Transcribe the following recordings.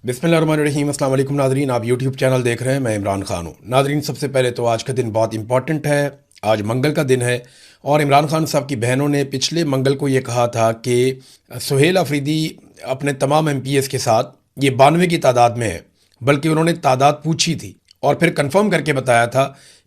बिस्मिल्लाहिर्रहमानिर्रहीम। अस्सलाम वालेकुम नाज़रीन, आप यूट्यूब चैनल देख रहे हैं। मैं इमरान खान हूँ। नाज़रीन, सबसे पहले तो आज का दिन बहुत इंपॉर्टेंट है। आज मंगल का दिन है और इमरान खान साहब की बहनों ने पिछले मंगल को ये कहा था कि सुहेल अफरीदी अपने तमाम MPs के साथ ये 92 की तादाद में है, बल्कि उन्होंने तादाद पूछी थी और फिर कंफर्म करके बताया था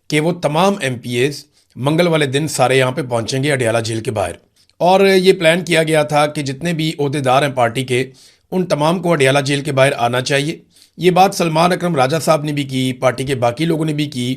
कि वो तमाम MPs मंगल वाले दिन सारे यहाँ पे पहुँचेंगे अडयाला जेल के बाहर। और ये प्लान किया गया था कि जितने भी ओहदेदार हैं पार्टी के, उन तमाम को अडयाला जेल के बाहर आना चाहिए। ये बात सलमान अकरम राजा साहब ने भी की, पार्टी के बाकी लोगों ने भी की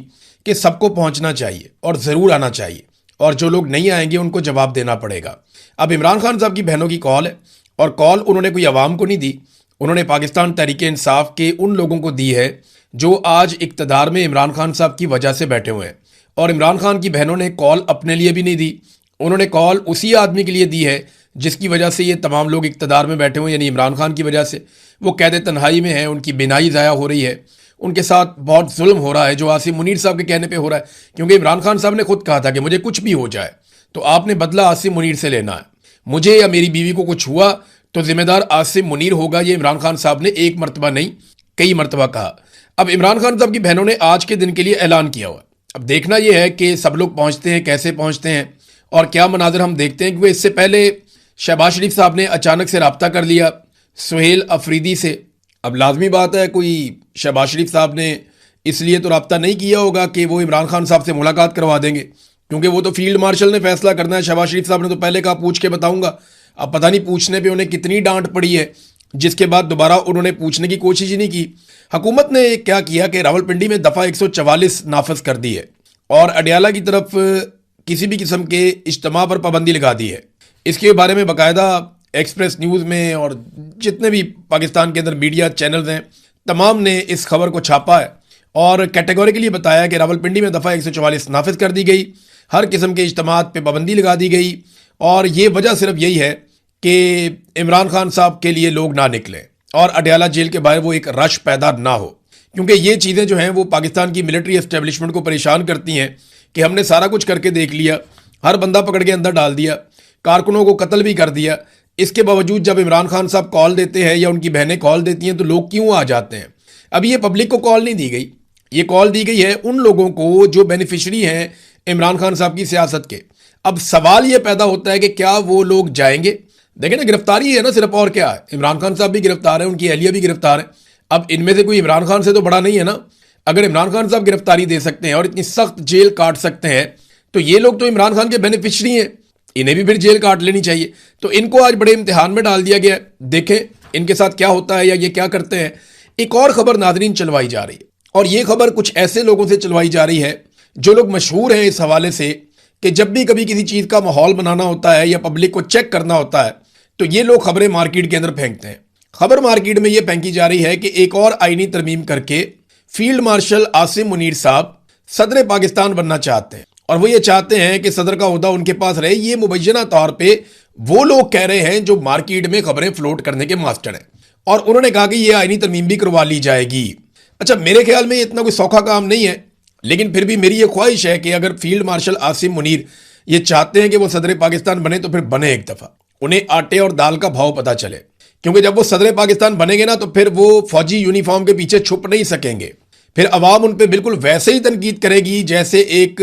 कि सबको पहुंचना चाहिए और ज़रूर आना चाहिए, और जो लोग नहीं आएंगे उनको जवाब देना पड़ेगा। अब इमरान खान साहब की बहनों की कॉल है, और कॉल उन्होंने कोई अवाम को नहीं दी, उन्होंने पाकिस्तान तहरीक इंसाफ के उन लोगों को दी है जो आज इक़्तिदार में इमरान खान साहब की वजह से बैठे हुए हैं। और इमरान खान की बहनों ने कॉल अपने लिए भी नहीं दी, उन्होंने कॉल उसी आदमी के लिए दी है जिसकी वजह से ये तमाम लोग इक़्तिदार में बैठे हुए, यानी इमरान खान की वजह से। वो कैद तन्हाई में हैं, उनकी बिनाई ज़ाया हो रही है, उनके साथ बहुत जुल्म हो रहा है जो आसिम मुनीर साहब के कहने पे हो रहा है। क्योंकि इमरान खान साहब ने खुद कहा था कि मुझे कुछ भी हो जाए तो आपने बदला आसिम मुनीर से लेना है, मुझे या मेरी बीवी को कुछ हुआ तो जिम्मेदार आसिम मुनीर होगा। ये इमरान खान साहब ने एक मरतबा नहीं, कई मरतबा कहा। अब इमरान खान साहब की बहनों ने आज के दिन के लिए ऐलान किया हुआ। अब देखना यह है कि सब लोग पहुंचते हैं, कैसे पहुंचते हैं और क्या मनाजर हम देखते हैं। क्योंकि इससे पहले शहबाज शरीफ साहब ने अचानक से रब्ता कर लिया सुहेल अफरीदी से। अब लाजमी बात है, कोई शहबाज शरीफ साहब ने इसलिए तो रब्ता नहीं किया होगा कि वो इमरान खान साहब से मुलाकात करवा देंगे, क्योंकि वो तो फील्ड मार्शल ने फैसला करना है। शहबाज शरीफ साहब ने तो पहले कहा पूछ के बताऊंगा। अब पता नहीं पूछने पे उन्हें कितनी डांट पड़ी है, जिसके बाद दोबारा उन्होंने पूछने की कोशिश ही नहीं की। हुकूमत ने क्या किया कि रावलपिंडी में दफ़ा 144 नाफज कर दी है और अडयाला की तरफ किसी भी किस्म के इज्तिमा पर पाबंदी लगा दी है। इसके बारे में बाकायदा एक्सप्रेस न्यूज़ में और जितने भी पाकिस्तान के अंदर मीडिया चैनल्स हैं, तमाम ने इस खबर को छापा है और कैटेगोरिकली बताया कि रावलपिंडी में दफ़ा 144 नाफिज कर दी गई, हर किस्म के इज्तिमात पे पाबंदी लगा दी गई। और ये वजह सिर्फ यही है कि इमरान खान साहब के लिए लोग ना निकलें और अडयाला जेल के बाहर वो एक रश पैदा ना हो, क्योंकि ये चीज़ें जो हैं वो पाकिस्तान की मिलिट्री एस्टेब्लिशमेंट को परेशान करती हैं कि हमने सारा कुछ करके देख लिया, हर बंदा पकड़ के अंदर डाल दिया, कारकुनों को कत्ल भी कर दिया। इसके बावजूद जब इमरान खान साहब कॉल देते हैं या उनकी बहनें कॉल देती हैं तो लोग क्यों आ जाते हैं। अब ये पब्लिक को कॉल नहीं दी गई, ये कॉल दी गई है उन लोगों को जो बेनिफिशरी हैं इमरान खान साहब की सियासत के। अब सवाल ये पैदा होता है कि क्या वो लोग जाएंगे। देखें ना, गिरफ्तारी है ना सिर्फ, और क्या है। इमरान खान साहब भी गिरफ्तार है, उनकी अहलिया भी गिरफ्तार है। अब इनमें से कोई इमरान खान से तो बड़ा नहीं है ना। अगर इमरान खान साहब गिरफ्तारी दे सकते हैं और इतनी सख्त जेल काट सकते हैं तो ये लोग तो इमरान खान के बेनिफिशरी हैं, इन्हें भी फिर जेल काट लेनी चाहिए। तो इनको आज बड़े इम्तिहान में डाल दिया गया है। देखें इनके साथ क्या होता है या ये क्या करते हैं। एक और खबर नाजरीन चलवाई जा रही है, और ये खबर कुछ ऐसे लोगों से चलवाई जा रही है जो लोग मशहूर हैं इस हवाले से कि जब भी कभी किसी चीज़ का माहौल बनाना होता है या पब्लिक को चेक करना होता है तो ये लोग खबरें मार्केट के अंदर फेंकते हैं। खबर मार्केट में ये फेंकी जा रही है कि एक और आईनी तरमीम करके फील्ड मार्शल आसिम मुनीर साहब सदर पाकिस्तान बनना चाहते हैं, और वो ये चाहते हैं कि सदर का ओहदा उनके पास रहे। ये मुबैना तौर पे वो लोग कह रहे हैं जो मार्केट में खबरें फ्लोट करने के मास्टर हैं, और उन्होंने कहा कि ये आईनी तरमीम भी करवा ली जाएगी। अच्छा, मेरे ख्याल में इतना कोई सौखा काम नहीं है, लेकिन फिर भी मेरी ये ख्वाहिश है कि अगर फील्ड मार्शल आसिम मुनीर ये चाहते हैं कि वो सदर पाकिस्तान बने तो फिर बने एक दफ़ा, उन्हें आटे और दाल का भाव पता चले। क्योंकि जब वो सदर पाकिस्तान बनेंगे ना तो फिर वो फौजी यूनिफॉर्म के पीछे छुप नहीं सकेंगे। फिर अवाम उन पर बिल्कुल वैसे ही तनकीद करेगी जैसे एक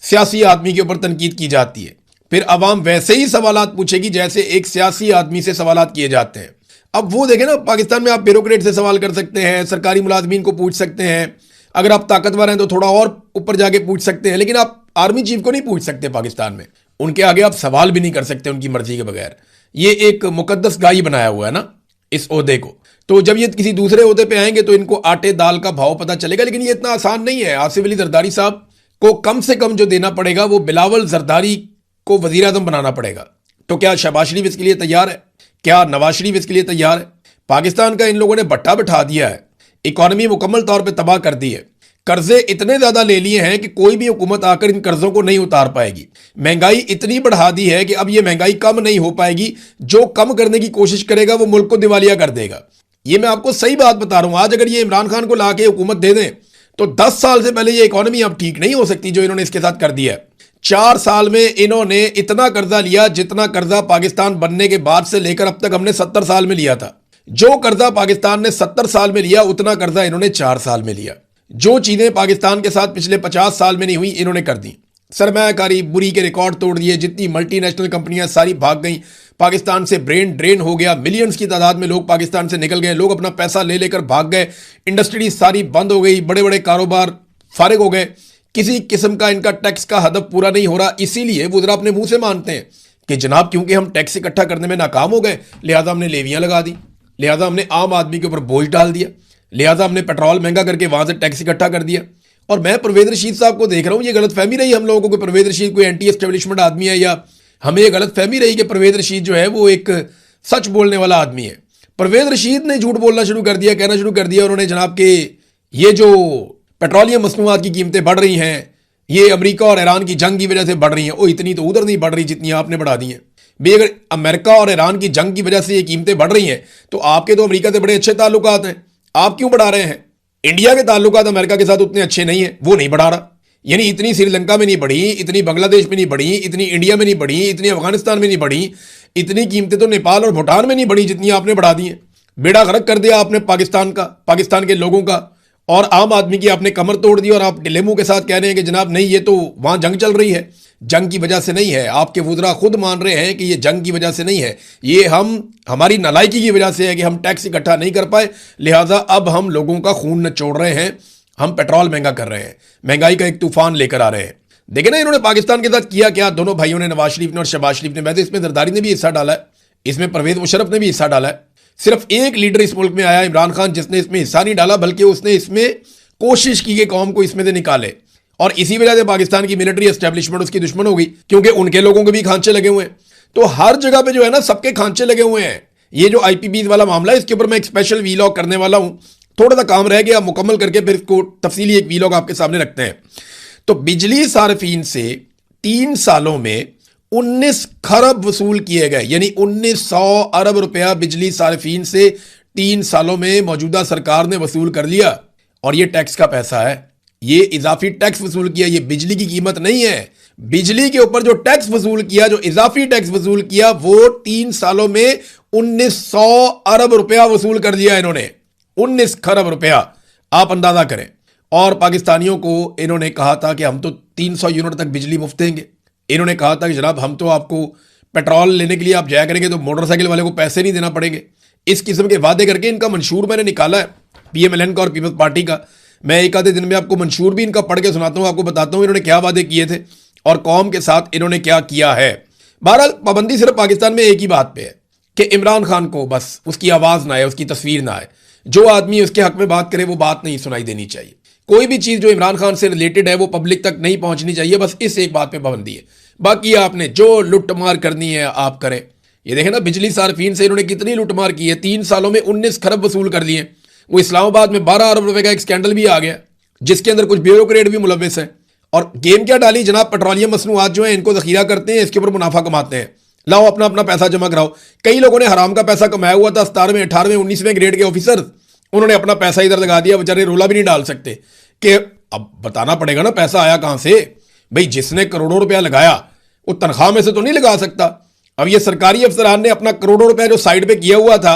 सियासी आदमी के ऊपर तनकीद की जाती है। फिर अवाम वैसे ही सवालात पूछेगी जैसे एक सियासी आदमी से सवालात किए जाते हैं। अब वो देखें ना, पाकिस्तान में आप ब्यूरोक्रेट से सवाल कर सकते हैं, सरकारी मुलाजमीन को पूछ सकते हैं, अगर आप ताकतवर हैं तो थोड़ा और ऊपर जाके पूछ सकते हैं, लेकिन आप आर्मी चीफ को नहीं पूछ सकते पाकिस्तान में। उनके आगे आप सवाल भी नहीं कर सकते उनकी मर्जी के बगैर। ये एक मुकद्दस गाय बनाया हुआ है ना इस ओहदे को। तो जब ये किसी दूसरे ओहदे पे आएंगे तो इनको आटे दाल का भाव पता चलेगा। लेकिन ये इतना आसान नहीं है। आसिफ अली जरदारी साहब को कम से कम जो देना पड़ेगा वो बिलावल जरदारी को वजीर आजम बनाना पड़ेगा। तो क्या शहबाज शरीफ इसके लिए तैयार है? क्या नवाज शरीफ इसके लिए तैयार है? पाकिस्तान का इन लोगों ने भट्टा बिठा दिया है, इकॉनमी मुकम्मल तौर पर तबाह कर दी है, कर्जे इतने ज्यादा ले लिए हैं कि कोई भी हुकूमत आकर इन कर्जों को नहीं उतार पाएगी। महंगाई इतनी बढ़ा दी है कि अब ये महंगाई कम नहीं हो पाएगी। जो कम करने की कोशिश करेगा वो मुल्क को दिवालिया कर देगा। ये मैं आपको सही बात बता रहा हूं। आज अगर ये इमरान खान को लाके हुकूमत दे दें तो 10 साल से पहले ये इकॉनमी अब ठीक नहीं हो सकती जो इन्होंने इसके साथ कर दिया है। 4 साल में इन्होंने इतना कर्जा लिया जितना कर्जा पाकिस्तान बनने के बाद से लेकर अब तक हमने 70 साल में लिया था। जो कर्जा पाकिस्तान ने 70 साल में लिया उतना कर्जा इन्होंने 4 साल में लिया। जो चीजें पाकिस्तान के साथ पिछले 50 साल में नहीं हुई इन्होंने कर दी। सरमायाकारी बुरी के रिकॉर्ड तोड़ दिए, जितनी मल्टीनेशनल कंपनियां सारी भाग गई, पाकिस्तान से ब्रेन ड्रेन हो गया, मिलियंस की तादाद में लोग पाकिस्तान से निकल गए, लोग अपना पैसा ले लेकर भाग गए, इंडस्ट्री सारी बंद हो गई, बड़े बड़े कारोबार फारिग हो गए, किसी किस्म का इनका टैक्स का हदफ पूरा नहीं हो रहा। इसीलिए वो जरा अपने मुंह से मानते हैं कि जनाब क्योंकि हम टैक्स इकट्ठा करने में नाकाम हो गए, लिहाजा हमने लेवियां लगा दी, लिहाजा हमने आम आदमी के ऊपर बोझ डाल दिया, लिहाजा हमने पेट्रोल महंगा करके वहां से टैक्स इकट्ठा कर दिया। और मैं परवेज रशीद साहब को देख रहा हूं, ये गलतफहमी रही हम लोगों को, परवेज रशीद कोई एंटी एस्टेब्लिशमेंट आदमी है, या हमें ये गलतफहमी रही कि परवेज रशीद जो है वो एक सच बोलने वाला आदमी है। परवेज रशीद ने झूठ बोलना शुरू कर दिया, कहना शुरू कर दिया उन्होंने जनाब के ये जो पेट्रोलियम मसनूआत की कीमतें बढ़ रही हैं ये अमेरिका और ईरान की जंग की वजह से बढ़ रही हैं। ओ इतनी तो उधर नहीं बढ़ रही जितनी आपने बढ़ा दी हैं भाई। अगर अमेरिका और ईरान की जंग की वजह से ये कीमतें बढ़ रही हैं तो आपके तो अमेरिका से बड़े अच्छे ताल्लुकात हैं, आप क्यों बढ़ा रहे हैं? इंडिया के ताल्लुकात अमेरिका के साथ उतने अच्छे नहीं है, वो नहीं बढ़ा रहा। यानी इतनी श्रीलंका में नहीं बढ़ी, इतनी बांग्लादेश में नहीं बढ़ी, इतनी इंडिया में नहीं बढ़ी, इतनी अफगानिस्तान में नहीं बढ़ी, इतनी कीमतें तो नेपाल और भूटान में नहीं बढ़ी जितनी आपने बढ़ा दी हैं। बेड़ा गर्क कर दिया आपने पाकिस्तान का, पाकिस्तान के लोगों का, और आम आदमी की आपने कमर तोड़ दी। और आप डिलेमो के साथ कह रहे हैं कि जनाब नहीं ये तो वहां जंग चल रही है, जंग की वजह से नहीं है। आपके वुज़रा खुद मान रहे हैं कि ये जंग की वजह से नहीं है, ये हमारी नालायकी की वजह से है कि हम टैक्स इकट्ठा नहीं कर पाए, लिहाजा अब हम लोगों का खून नचोड़ रहे हैं, हम पेट्रोल महंगा कर रहे हैं, महंगाई का एक तूफान लेकर आ रहे हैं। देखे ना इन्होंने पाकिस्तान के साथ किया क्या, दोनों भाइयों ने, नवाज शरीफ ने और शहबाज शरीफ ने। वैसे इसमें जरदारी ने भी हिस्सा डाला है, इसमें परवेज मुशर्रफ ने भी हिस्सा डाला है। सिर्फ एक लीडर इस मुल्क में आया इमरान खान जिसने इसमें हिस्सा नहीं डाला, बल्कि उसने इसमें कोशिश की कि कौम को इसमें से निकाले। और इसी वजह से पाकिस्तान की मिलिट्री एस्टेब्लिशमेंट उसकी दुश्मन हो गई, क्योंकि उनके लोगों के भी खांचे लगे हुए हैं। तो हर जगह पे जो है ना सबके खांचे लगे हुए हैं। ये जो आईपीपीज वाला मामला है इसके ऊपर मैं एक स्पेशल वीलॉग करने वाला हूं, थोड़ा सा काम रह गया, मुकम्मल करके फिर इसको तफसीली एक वीलॉग आपके सामने रखते हैं। तो बिजली सार्फिन से 3 सालों में 19 खरब वसूल किए गए, यानी 1900 अरब रुपया बिजली सार्फिन से 3 सालों में मौजूदा सरकार ने वसूल कर लिया। और ये टैक्स का पैसा है, ये इजाफी टैक्स वसूल किया, ये बिजली की कीमत नहीं है। बिजली के ऊपर जो टैक्स वसूल किया, जो इजाफी टैक्स वसूल किया, वो 3 सालों में 1900 अरब रुपया वसूल कर दिया इन्होंने, 19 खरब रुपया, आप अंदाजा करें। और पाकिस्तानियों को इन्होंने कहा था कि हम तो 300 यूनिट तक बिजली मुफ्त देंगे। इन्होंने कहा था कि जनाब हम तो आपको पेट्रोल लेने के लिए आप जाया करेंगे तो मोटरसाइकिल वाले को पैसे नहीं देना पड़ेंगे। इस किस्म के वादे करके इनका मंशूर मैंने निकाला है, पीएमएलएन का और पीपल्स पार्टी का। मैं एक आधे दिन में आपको मंशूर भी इनका पढ़ के सुनाता हूं, आपको बताता हूं इन्होंने क्या वादे किए थे और कौम के साथ इन्होंने क्या किया है। बहरहाल पाबंदी सिर्फ पाकिस्तान में एक ही बात पे है कि इमरान खान को बस उसकी आवाज ना आए, उसकी तस्वीर ना आए, जो आदमी उसके हक में बात करे वो बात नहीं सुनाई देनी चाहिए। कोई भी चीज जो इमरान खान से रिलेटेड है वो पब्लिक तक नहीं पहुंचनी चाहिए, बस इस एक बात पे पाबंदी है। बाकी आपने जो लुटमार करनी है आप करें। ये देखें ना बिजली सार्फिन से इन्होंने कितनी लुटमार की है, 3 सालों में 19 खरब वसूल कर लिए। वो इस्लामाबाद में 12 अरब रुपए का एक स्कैंडल भी आ गया जिसके अंदर कुछ ब्यूरोक्रेट भी मुलविस है। और गेम क्या डाली जनाब, पेट्रोलियम मसनूआत जो है इनको जखीरा करते हैं, इसके ऊपर मुनाफा कमाते हैं, लाओ अपना अपना पैसा जमा कराओ। कई लोगों ने हराम का पैसा कमाया हुआ था, 17वें 18वें 19वें ग्रेड के ऑफिसर, उन्होंने अपना पैसा इधर लगा दिया, बेचारे रोला भी नहीं डाल सकते कि अब बताना पड़ेगा ना पैसा आया कहां से। भाई जिसने करोड़ों रुपया लगाया वो तनख्वाह में से तो नहीं लगा सकता। अब ये सरकारी अफसरान ने अपना करोड़ों रुपया जो साइड पे किया हुआ था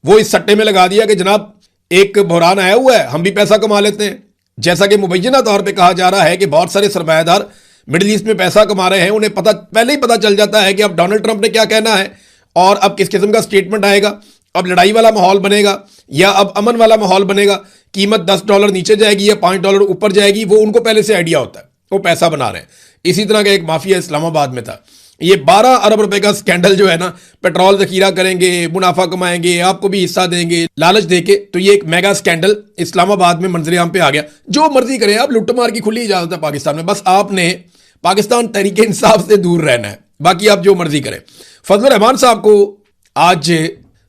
वो इस सट्टे में लगा दिया कि जनाब एक बहरान आया हुआ है, हम भी पैसा कमा लेते हैं। जैसा कि मुबैना तौर पे कहा जा रहा है कि बहुत सारे सरमायादार मिडिल ईस्ट में पैसा कमा रहे हैं, उन्हें पहले ही पता चल जाता है कि अब डोनाल्ड ट्रंप ने क्या कहना है और अब किस किस्म का स्टेटमेंट आएगा, अब लड़ाई वाला माहौल बनेगा या अब अमन वाला माहौल बनेगा, कीमत $10 नीचे जाएगी या $5 ऊपर जाएगी, वो उनको पहले से आइडिया होता है, वो पैसा बना रहे हैं। इसी तरह का एक माफिया इस्लामाबाद में था। ये 12 अरब रुपए का स्कैंडल जो है ना, पेट्रोल जखीरा करेंगे, मुनाफा कमाएंगे, आपको भी हिस्सा देंगे लालच देके, तो ये एक मेगा स्कैंडल इस्लामाबाद में मंजरेआम पे आ गया। जो मर्जी करें आप, लुट्टमार की खुली इजाजत है पाकिस्तान में, बस आपने पाकिस्तान तहरीके इंसाफ से दूर रहना है, बाकी आप जो मर्जी करें। फजलुर रहमान साहब को आज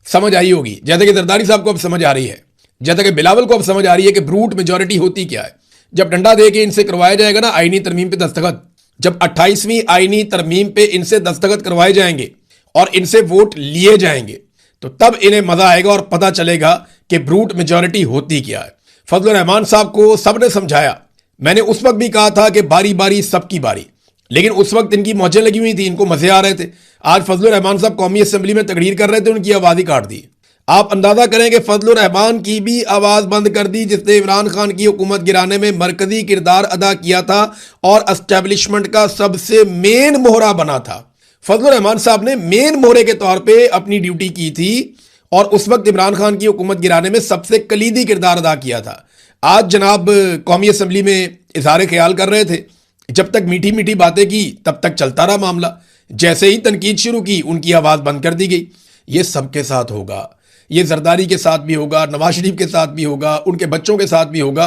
समझ आई होगी, जैसे कि जरदारी साहब को अब समझ आ रही है, जैसे कि बिलावल को अब समझ आ रही है कि ब्रूट मेजोरिटी होती क्या है। जब डंडा दे के इनसे करवाया जाएगा ना आईनी तरमीम पे दस्तखत, जब 28वीं आईनी तरमीम पे इनसे दस्तखत करवाए जाएंगे और इनसे वोट लिए जाएंगे, तो तब इन्हें मजा आएगा और पता चलेगा कि ब्रूट मेजोरिटी होती क्या है। फजलुर रहमान साहब को सबने समझाया, मैंने उस वक्त भी कहा था कि बारी बारी सबकी बारी, लेकिन उस वक्त इनकी मौजें लगी हुई थी, इनको मजे आ रहे थे। आज फजलुर रहमान साहब कौमी असेंबली में तकरीर कर रहे थे, उनकी आवाज ही काट दी। आप अंदाजा करें कि फजलुर रहमान की भी आवाज बंद कर दी, जिसने इमरान खान की हुकूमत गिराने में मरकजी किरदार अदा किया था और एस्टेब्लिशमेंट का सबसे मेन मोहरा बना था। फजलुर रहमान साहब ने मेन मोहरे के तौर पे अपनी ड्यूटी की थी और उस वक्त इमरान खान की हुकूमत गिराने में सबसे कलीदी किरदार अदा किया था। आज जनाब कौमी असम्बली में इजहार ख्याल कर रहे थे, जब तक मीठी मीठी बातें की तब तक चलता रहा मामला, जैसे ही तनकीद शुरू की उनकी आवाज बंद कर दी गई। ये सबके साथ होगा, ये जरदारी के साथ भी होगा, नवाज शरीफ के साथ भी होगा, उनके बच्चों के साथ भी होगा।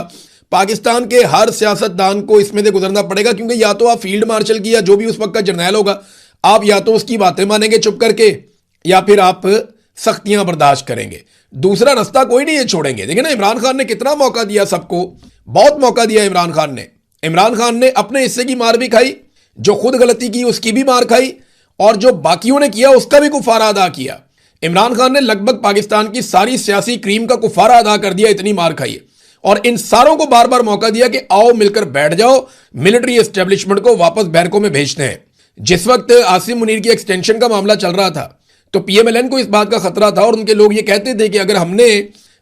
पाकिस्तान के हर सियासतदान को इसमें से गुजरना पड़ेगा, क्योंकि या तो आप फील्ड मार्शल की या जो भी उस वक्त का जर्नैल होगा, आप या तो उसकी बातें मानेंगे चुप करके या फिर आप सख्तियां बर्दाश्त करेंगे। दूसरा रास्ता कोई नहीं है, छोड़ेंगे। देखिए ना, इमरान खान ने कितना मौका दिया सबको, बहुत मौका दिया इमरान खान ने। इमरान खान ने अपने हिस्से की मार भी खाई, जो खुद गलती की उसकी भी मार खाई, और जो बाकियों ने किया उसका भी कुफारा अदा किया। इमरान खान ने लगभग पाकिस्तान की सारी सियासी क्रीम का कुफारा अदा कर दिया, इतनी मार खाई है। और इन सारों को बार बार मौका दिया कि आओ मिलकर बैठ जाओ, मिलिट्री एस्टेब्लिशमेंट को वापस बैरकों में भेजते हैं। जिस वक्त आसिम मुनीर की एक्सटेंशन का मामला चल रहा था तो पीएमएलएन को इस बात का खतरा था, और उनके लोग ये कहते थे कि अगर हमने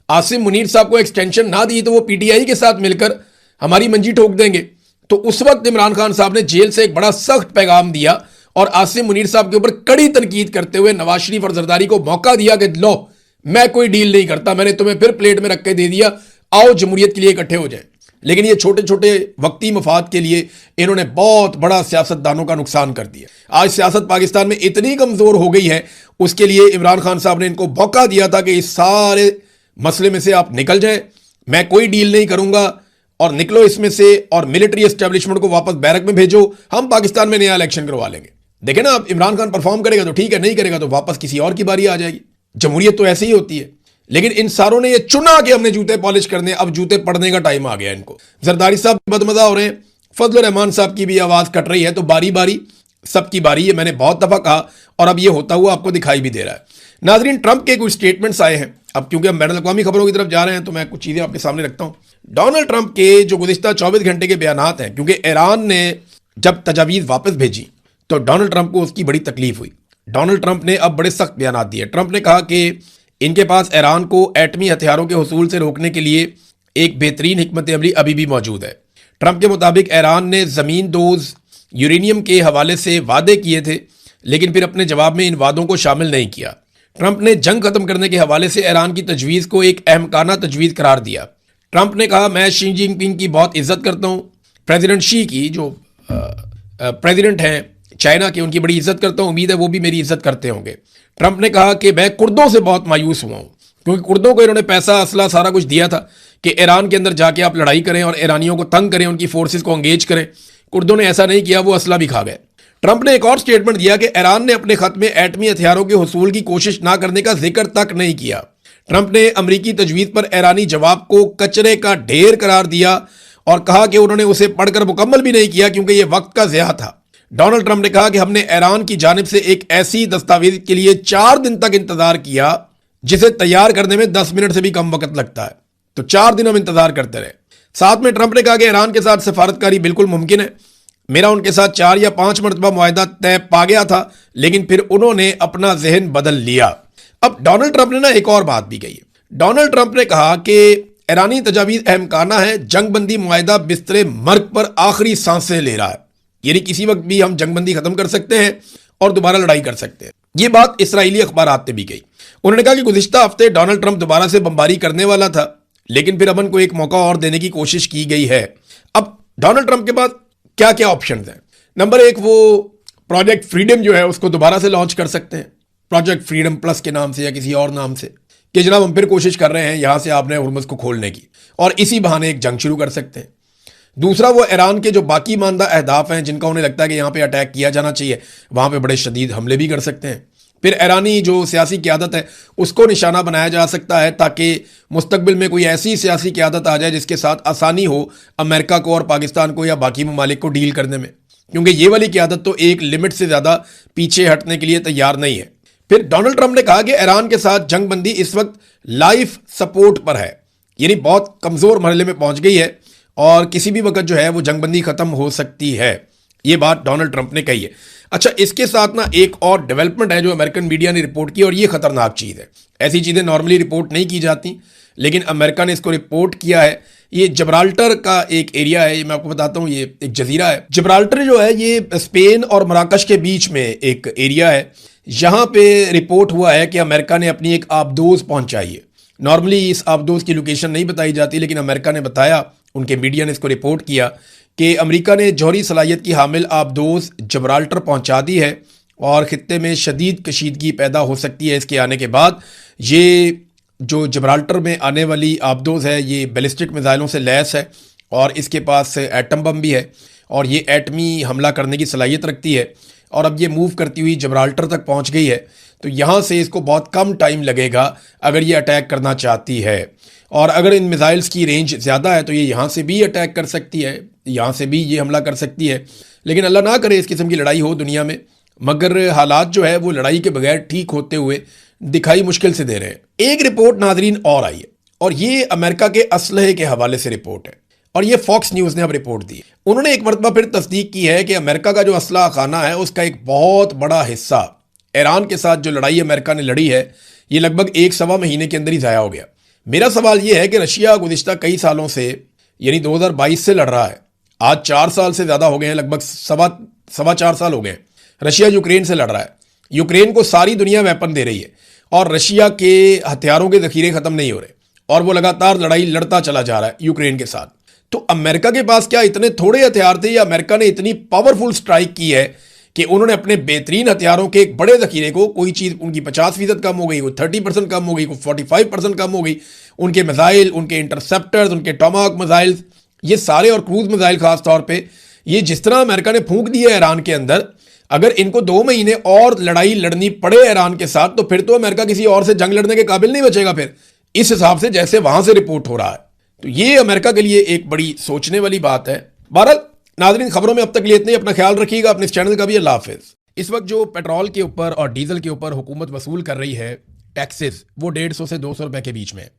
आसिम मुनीर साहब को एक्सटेंशन ना दी तो वो पीटीआई के साथ मिलकर हमारी मंजी ठोक देंगे। तो उस वक्त इमरान खान साहब ने जेल से एक बड़ा सख्त पैगाम दिया और आसिम मुनीर साहब के ऊपर कड़ी तनकीद करते हुए नवाज शरीफ और जरदारी को मौका दिया कि लो, मैं कोई डील नहीं करता, मैंने तुम्हें फिर प्लेट में रख के दे दिया, आओ जमहूरियत के लिए इकट्ठे हो जाए। लेकिन ये छोटे छोटे वक्ती मफाद के लिए इन्होंने बहुत बड़ा सियासतदानों का नुकसान कर दिया। आज सियासत पाकिस्तान में इतनी कमजोर हो गई है, उसके लिए इमरान खान साहब ने इनको मौका दिया था कि इस सारे मसले में से आप निकल जाएं, मैं कोई डील नहीं करूंगा और निकलो इसमें से, और मिलिट्री एस्टेब्लिशमेंट को वापस बैरक में भेजो, हम पाकिस्तान में नया इलेक्शन करवा लेंगे। देखें ना, अब इमरान खान परफॉर्म करेगा तो ठीक है, नहीं करेगा तो वापस किसी और की बारी आ जाएगी। जमहूरियत तो ऐसे ही होती है। लेकिन इन सारों ने ये चुना कि हमने जूते पॉलिश करने, अब जूते पड़ने का टाइम आ गया इनको। जरदारी साहब बदमजा हो रहे हैं, फजलुर रहमान साहब की भी आवाज कट रही है, तो बारी बारी सबकी बारी है। मैंने बहुत दफा कहा और अब ये होता हुआ आपको दिखाई भी दे रहा है। नाजरीन, ट्रंप के कुछ स्टेटमेंट्स आए हैं। अब क्योंकि हम बैनुल अक़वामी खबरों की तरफ जा रहे हैं तो मैं कुछ चीजें आपके सामने रखता हूं। डोनाल्ड ट्रंप के जो गुज़िश्ता 24 घंटे के बयानात हैं, क्योंकि ईरान ने जब तजावीज़ वापस भेजी तो डोनाल्ड ट्रंप को उसकी बड़ी तकलीफ हुई। डोनाल्ड ट्रंप ने अब बड़े सख्त बयानात दिए। ट्रंप ने कहा कि इनके पास ईरान को एटमी हथियारों के हुसूल से रोकने के लिए एक बेहतरीन हिकमत अमली अभी भी मौजूद है। ट्रंप के मुताबिक ईरान ने ज़मीन दोज यूरेनियम के हवाले से वादे किए थे, लेकिन फिर अपने जवाब में इन वादों को शामिल नहीं किया। ट्रंप ने जंग खत्म करने के हवाले से ईरान की तजवीज़ को एक अहमकाना तजवीज़ करार दिया। ट्रंप ने कहा, मैं शी जिनपिंग की बहुत इज्जत करता हूँ, प्रेसिडेंट शी की, जो प्रेसिडेंट हैं चाइना के, उनकी बड़ी इज्जत करता हूँ, उम्मीद है वो भी मेरी इज्जत करते होंगे। ट्रंप ने कहा कि मैं कुर्दों से बहुत मायूस हुआ हूँ, क्योंकि कुर्दों को इन्होंने पैसा, असला, सारा कुछ दिया था कि ईरान के अंदर जाके आप लड़ाई करें और ईरानियों को तंग करें, उनकी फोर्सेस को एंगेज करें। कुर्दों ने ऐसा नहीं किया, वो असला भी खा गए। ट्रंप ने एक और स्टेटमेंट दिया कि ईरान ने अपने खत में एटमी हथियारों के हुसूल की कोशिश ना करने का जिक्र तक नहीं किया। ट्रंप ने अमरीकी तजवीज़ पर ईरानी जवाब को कचरे का ढेर करार दिया और कहा कि उन्होंने उसे पढ़कर मुकम्मल भी नहीं किया क्योंकि यह वक्त का ज़िया था। डोनाल्ड ट्रंप ने कहा कि हमने ईरान की जानिब से एक ऐसी दस्तावेज के लिए 4 दिन तक इंतजार किया जिसे तैयार करने में 10 मिनट से भी कम वक्त लगता है, तो 4 दिन हम इंतजार करते रहे। साथ में ट्रंप ने कहा कि ईरान के साथ सफारतकारी बिल्कुल मुमकिन है। मेरा उनके साथ 4 या 5 मरतबा मुआहदा तय पा गया था, लेकिन फिर उन्होंने अपना जहन बदल लिया। अब डोनाल्ड ट्रंप ने ना एक और बात भी कही। डोनाल्ड ट्रंप ने कहा कि ईरानी तजावीज़ अहमकाना है, जंगबंदी मुआहदा बिस्तरे मर्ग पर आखिरी सांसें ले रहा है, यानी किसी वक्त भी हम जंगबंदी खत्म कर सकते हैं और दोबारा लड़ाई कर सकते हैं। ये बात इसराइली अखबारात में भी गई। उन्होंने कहा कि गुज़िश्ता हफ्ते डोनाल्ड ट्रंप दोबारा से बमबारी करने वाला था, लेकिन फिर अमन को एक मौका और देने की कोशिश की गई है। अब डोनाल्ड ट्रंप के पास क्या क्या ऑप्शंस हैं? नंबर 1, वो प्रोजेक्ट फ्रीडम जो है उसको दोबारा से लॉन्च कर सकते हैं, प्रोजेक्ट फ्रीडम प्लस के नाम से या किसी और नाम से, कि जनाब हम फिर कोशिश कर रहे हैं यहां से आपने हुर्मुज़ को खोलने की, और इसी बहाने एक जंग शुरू कर सकते हैं। दूसरा, वो ईरान के जो बाकी मानदा अहदाफ हैं जिनका उन्हें लगता है कि यहाँ पे अटैक किया जाना चाहिए, वहाँ पे बड़े शदीद हमले भी कर सकते हैं। फिर ईरानी जो सियासी क़यादत है उसको निशाना बनाया जा सकता है ताकि मुस्तकबिल में कोई ऐसी सियासी क़यादत आ जाए जिसके साथ आसानी हो अमेरिका को और पाकिस्तान को या बाकी ममालिक को डील करने में, क्योंकि ये वाली क़यादत तो एक लिमिट से ज़्यादा पीछे हटने के लिए तैयार नहीं है। फिर डोनाल्ड ट्रंप ने कहा कि ईरान के साथ जंगबंदी इस वक्त लाइफ सपोर्ट पर है, यानी बहुत कमज़ोर मरहले में पहुँच गई है और किसी भी वक्त जो है वो जंगबंदी ख़त्म हो सकती है। ये बात डोनाल्ड ट्रंप ने कही है। अच्छा, इसके साथ ना एक और डेवलपमेंट है जो अमेरिकन मीडिया ने रिपोर्ट की, और ये खतरनाक चीज़ है। ऐसी चीज़ें नॉर्मली रिपोर्ट नहीं की जाती, लेकिन अमेरिका ने इसको रिपोर्ट किया है। ये जबराल्टर का एक एरिया है, ये मैं आपको बताता हूँ, ये एक जजीरा है। जबराल्टर जो है ये स्पेन और मराकश के बीच में एक एरिया है। यहाँ पे रिपोर्ट हुआ है कि अमेरिका ने अपनी एक आबदोज पहुंचाई है। नॉर्मली इस आबदोज की लोकेशन नहीं बताई जाती, लेकिन अमेरिका ने बताया, उनके मीडिया ने इसको रिपोर्ट किया कि अमेरिका ने जौहरी सलाहियत की हामिल आबदोज जबराल्टर पहुंचा दी है और ख़ित्ते में शदीद कशीदगी पैदा हो सकती है इसके आने के बाद। ये जो जबराल्टर में आने वाली आबदोज है ये बैलिस्टिक मिसाइलों से लैस है और इसके पास एटम बम भी है और ये एटमी हमला करने की सलाहियत रखती है। और अब ये मूव करती हुई जबराल्टर तक पहुंच गई है, तो यहाँ से इसको बहुत कम टाइम लगेगा अगर ये अटैक करना चाहती है। और अगर इन मिसाइल्स की रेंज ज़्यादा है तो ये यहाँ से भी अटैक कर सकती है, यहाँ से भी ये हमला कर सकती है। लेकिन अल्लाह ना करे इस किस्म की लड़ाई हो दुनिया में, मगर हालात जो है वो लड़ाई के बगैर ठीक होते हुए दिखाई मुश्किल से दे रहे हैं। एक रिपोर्ट नाजरीन और आई है और ये अमेरिका के असलहे के हवाले से रिपोर्ट है और ये फॉक्स न्यूज़ ने अब रिपोर्ट दी। उन्होंने एक मरतबा फिर तस्दीक की है कि अमेरिका का जो असला खाना है उसका एक बहुत बड़ा हिस्सा ईरान के साथ जो लड़ाई अमेरिका ने लड़ी है ये लगभग 1 सवा महीने के अंदर ही ज़ाया हो गया। मेरा सवाल ये है कि रशिया गुज़िश्ता कई सालों से यानी 2022 से लड़ रहा है, आज 4 साल से ज़्यादा हो गए हैं, लगभग सवा 4 साल हो गए हैं। रशिया यूक्रेन से लड़ रहा है, यूक्रेन को सारी दुनिया वेपन दे रही है और रशिया के हथियारों के ज़ख़ीरे ख़त्म नहीं हो रहे और वो लगातार लड़ाई लड़ता चला जा रहा है यूक्रेन के साथ। तो अमेरिका के पास क्या इतने थोड़े हथियार थे या अमेरिका ने इतनी पावरफुल स्ट्राइक की है कि उन्होंने अपने बेहतरीन हथियारों के एक बड़े ज़ख़ीरे को, कोई चीज़ उनकी 50% कम हो गई, कोई 30% कम हो गई, कोई 45% कम हो गई, उनके मिसाइल, उनके इंटरसेप्टर्स, उनके टॉमाहॉक मिसाइल्स, ये सारे और क्रूज मिसाइल खास तौर पे, ये जिस तरह अमेरिका ने फूंक दिया है ईरान के अंदर, अगर इनको 2 महीने और लड़ाई लड़नी पड़े ईरान के साथ तो फिर तो अमेरिका किसी और से जंग लड़ने के काबिल नहीं बचेगा फिर, इस हिसाब से जैसे वहां से रिपोर्ट हो रहा है। तो ये अमेरिका के लिए एक बड़ी सोचने वाली बात है। बहरहाल नाज़रीन, खबरों में अब तक लिए इतने ही। अपना ख्याल रखिएगा, अपने इस चैनल का भी अल्लाह हाफिज़। इस वक्त जो पेट्रोल के ऊपर और डीजल के ऊपर हुकूमत वसूल कर रही है टैक्सेस, वो 150 से 200 रुपए के बीच में है।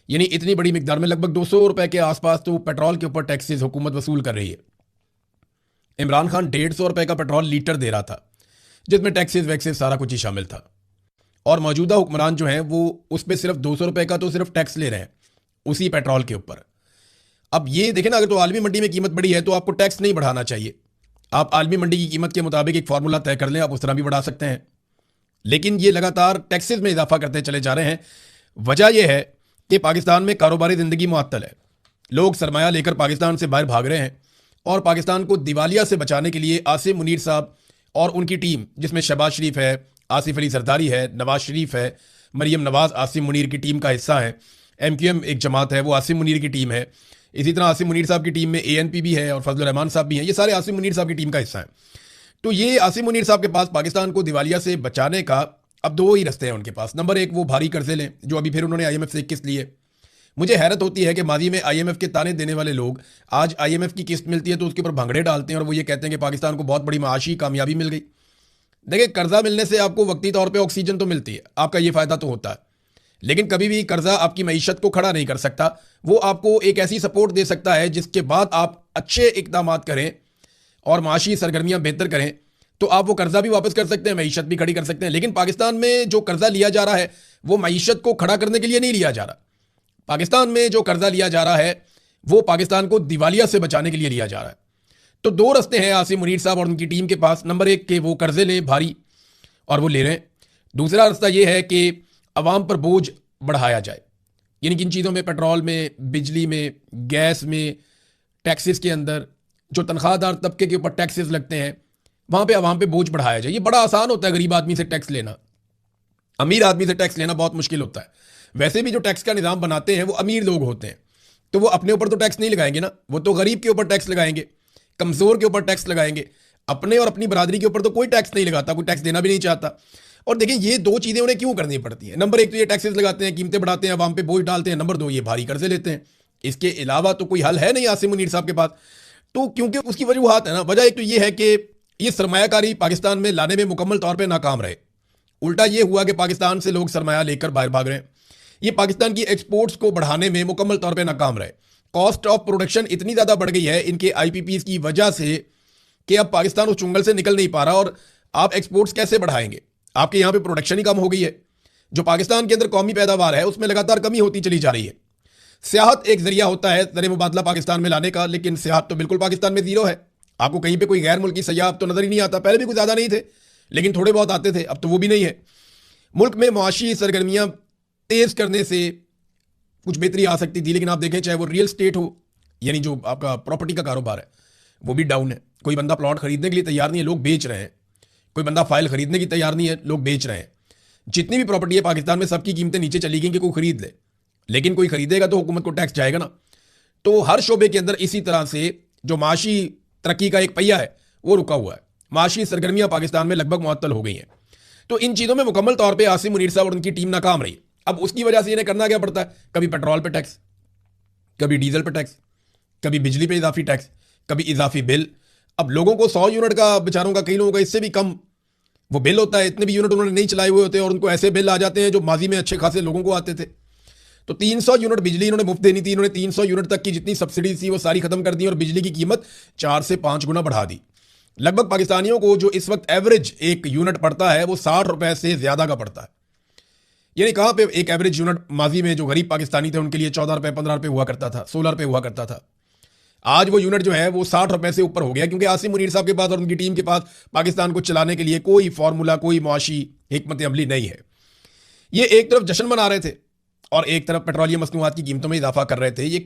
यानी इतनी बड़ी मिकदार में लगभग 200 रुपए के आसपास तो पेट्रोल के ऊपर टैक्सेस हुकूमत वसूल कर रही है। इमरान खान 150 रुपए का पेट्रोल लीटर दे रहा था जिसमें टैक्सेस वैक्सेस सारा कुछ ही शामिल था और मौजूदा हुक्मरान जो हैं वो उस पर सिर्फ 200 रुपए का तो सिर्फ टैक्स ले रहे हैं उसी पेट्रोल के ऊपर। अब ये देखें ना, अगर तो आलमी मंडी में कीमत बढ़ी है तो आपको टैक्स नहीं बढ़ाना चाहिए। आप आलमी मंडी की कीमत के मुताबिक एक फार्मूला तय कर लें, आप उस तरह भी बढ़ा सकते हैं। लेकिन ये लगातार टैक्सेस में इजाफा करते चले जा रहे हैं। वजह यह है कि पाकिस्तान में कारोबारी ज़िंदगी मुअत्तल है, लोग सरमाया लेकर पाकिस्तान से बाहर भाग रहे हैं और पाकिस्तान को दिवालिया से बचाने के लिए आसिम मुनीर साहब और उनकी टीम, जिसमें शहबाज शरीफ है, आसिफ अली सरदारी है, नवाज शरीफ है, मरीम नवाज आसिम मुनीर की टीम का हिस्सा है, MQM एक जमात है वो आसिम मुनीर की टीम है, इसी तरह आसिम मुनीर साहब की टीम में ANP भी है और फजलुर रहमान साहब भी हैं, ये सारे आसिम मुनीर साहब की टीम का हिस्सा हैं। तो ये आसिम मुनीर साहब के पास पाकिस्तान को दिवालिया से बचाने का अब 2 ही रास्ते हैं उनके पास। नंबर 1, वो भारी कर्जे लें, जो अभी फिर उन्होंने IMF से किस्त लिए। मुझे हैरत होती है कि माजी में IMF के ताने देने वाले लोग आज IMF की किस्त मिलती है तो उसके ऊपर भंगड़े डालते हैं और वो ये कहते हैं कि पाकिस्तान को बहुत बड़ी माशी कामयाबी मिल गई। देखिए, कर्जा मिलने से आपको वक्ती तौर पे ऑक्सीजन तो मिलती है, आपका ये फ़ायदा तो होता है, लेकिन कभी भी कर्जा आपकी मईशत को खड़ा नहीं कर सकता। वो आपको एक ऐसी सपोर्ट दे सकता है जिसके बाद आप अच्छे इक़दाम करें और माशी सरगर्मियाँ बेहतर करें तो आप वो कर्जा भी वापस कर सकते हैं, मईशत भी खड़ी कर सकते हैं। लेकिन पाकिस्तान में जो कर्जा लिया जा रहा है वो मईशत को खड़ा करने के लिए नहीं लिया जा रहा। पाकिस्तान में जो कर्जा लिया जा रहा है वो पाकिस्तान को दिवालिया से बचाने के लिए लिया जा रहा है। तो 2 रास्ते हैं आसिम मुनीर साहब और उनकी टीम के पास। नंबर 1 कि वो कर्जे लें भारी और वो ले रहे हैं। दूसरा रास्ता ये है कि अवाम पर बोझ बढ़ाया जाए, यानी किन चीज़ों में, पेट्रोल में, बिजली में, गैस में, टैक्सेस के अंदर जो तनख्वाहदार तबके के ऊपर टैक्सेस लगते हैं वहाँ पे अवाम पे बोझ बढ़ाया जाए। ये बड़ा आसान होता है गरीब आदमी से टैक्स लेना, अमीर आदमी से टैक्स लेना बहुत मुश्किल होता है। वैसे भी जो टैक्स का निज़ाम बनाते हैं वो अमीर लोग होते हैं, तो वो अपने ऊपर तो टैक्स नहीं लगाएंगे ना, वो तो गरीब के ऊपर टैक्स लगाएंगे, कमज़ोर के ऊपर टैक्स लगाएंगे। अपने और अपनी बरादरी के ऊपर तो कोई टैक्स नहीं लगाता, कोई टैक्स देना भी नहीं चाहता। और देखिए ये 2 चीज़ें उन्हें क्यों करनी पड़ती हैं। नंबर 1 तो ये टैक्सेस लगाते हैं, कीमतें बढ़ाते हैं, अवाम पे बोझ डालते हैं। नंबर 2 ये भारी कर्जे लेते हैं। इसके अलावा तो कोई हल है नहीं आसिम मुनीर साहब के पास। तो क्योंकि उसकी वजूहात है ना, वजह एक तो ये है कि ये सरमायाकारी पाकिस्तान में लाने में मुकम्मल तौर पर नाकाम रहे। उल्टा ये हुआ कि पाकिस्तान से लोग सरमाया लेकर बाहर भाग रहे हैं। ये पाकिस्तान की एक्सपोर्ट्स को बढ़ाने में मुकम्मल तौर पर नाकाम रहे। कॉस्ट ऑफ प्रोडक्शन इतनी ज़्यादा बढ़ गई है इनके IPPs की वजह से कि अब पाकिस्तान उस चुंगल से निकल नहीं पा रहा और आप एक्सपोर्ट्स कैसे बढ़ाएंगे। आपके यहाँ पे प्रोडक्शन ही कम हो गई है, जो पाकिस्तान के अंदर कौमी पैदावार है उसमें लगातार कमी होती चली जा रही है। सियाहत एक जरिया होता है ज़र मुबादला पाकिस्तान में लाने का, लेकिन सियाहत तो बिल्कुल पाकिस्तान में जीरो है। आपको कहीं पे कोई गैर मुल्की सयाह तो नजर ही नहीं आता। पहले भी कुछ ज़्यादा नहीं थे, लेकिन थोड़े बहुत आते थे, अब तो वो भी नहीं है। मुल्क में मुआशी सरगर्मियाँ तेज करने से कुछ बेहतरी आ सकती थी, लेकिन आप देखें चाहे वो रियल स्टेट हो, यानी जो आपका प्रॉपर्टी का कारोबार है, वो भी डाउन है। कोई बंदा प्लॉट खरीदने के लिए तैयार नहीं है, लोग बेच रहे हैं। कोई बंदा फाइल खरीदने की तैयार नहीं है, लोग बेच रहे हैं। जितनी भी प्रॉपर्टी है पाकिस्तान में, सबकी कीमतें नीचे चली गई कि कोई खरीद ले, लेकिन कोई खरीदेगा तो हुकूमत को टैक्स जाएगा ना। तो हर शोबे के अंदर इसी तरह से जो माशी तरक्की का एक पहिया है वो रुका हुआ है। माशी सरगर्मियां पाकिस्तान में लगभग मुअत्तल हो गई हैं। तो इन चीज़ों में मुकम्मल तौर पे आसिम मुनीर साहब और उनकी टीम नाकाम रही। अब उसकी वजह से इन्हें करना क्या पड़ता है, कभी पेट्रोल पे टैक्स, कभी डीजल पे टैक्स, कभी बिजली पे इजाफी टैक्स, कभी इजाफी बिल। अब लोगों को 100 यूनिट का, बेचारों का, कई लोगों का इससे भी कम वो बिल होता है। इतने भी यूनिट उन्होंने नहीं चलाए हुए होते और उनको ऐसे बिल आ जाते हैं जो माजी में अच्छे खासे लोगों को आते थे। तो 300 यूनिट बिजली इन्होंने मुफ्त देनी थी, इन्होंने 300 यूनिट तक की जितनी सब्सिडी थी वो सारी खत्म कर दी और बिजली की कीमत 4 से 5 गुना बढ़ा दी। लगभग पाकिस्तानियों को जो इस वक्त एवरेज एक यूनिट पड़ता है वो 60 रुपए से ज्यादा का पड़ता है। यानी कहाँ पे एक एवरेज यूनिट माजी में जो गरीब पाकिस्तानी थे उनके लिए 14 रुपए 15 रुपए हुआ करता था, 16 रुपए हुआ करता था। आज वो यूनिट जो है वो 60 रुपए से ऊपर हो गया, क्योंकि आसिम मुनीर साहब के पास और उनकी टीम के पास पाकिस्तान को चलाने के लिए कोई फॉर्मूला, कोई मुआशी हिकमत अमली नहीं है। ये एक तरफ जश्न मना रहे थे और एक तरफ पेट्रोलियम मसनूआत की कीमतों में इजाफा कर रहे थे। ये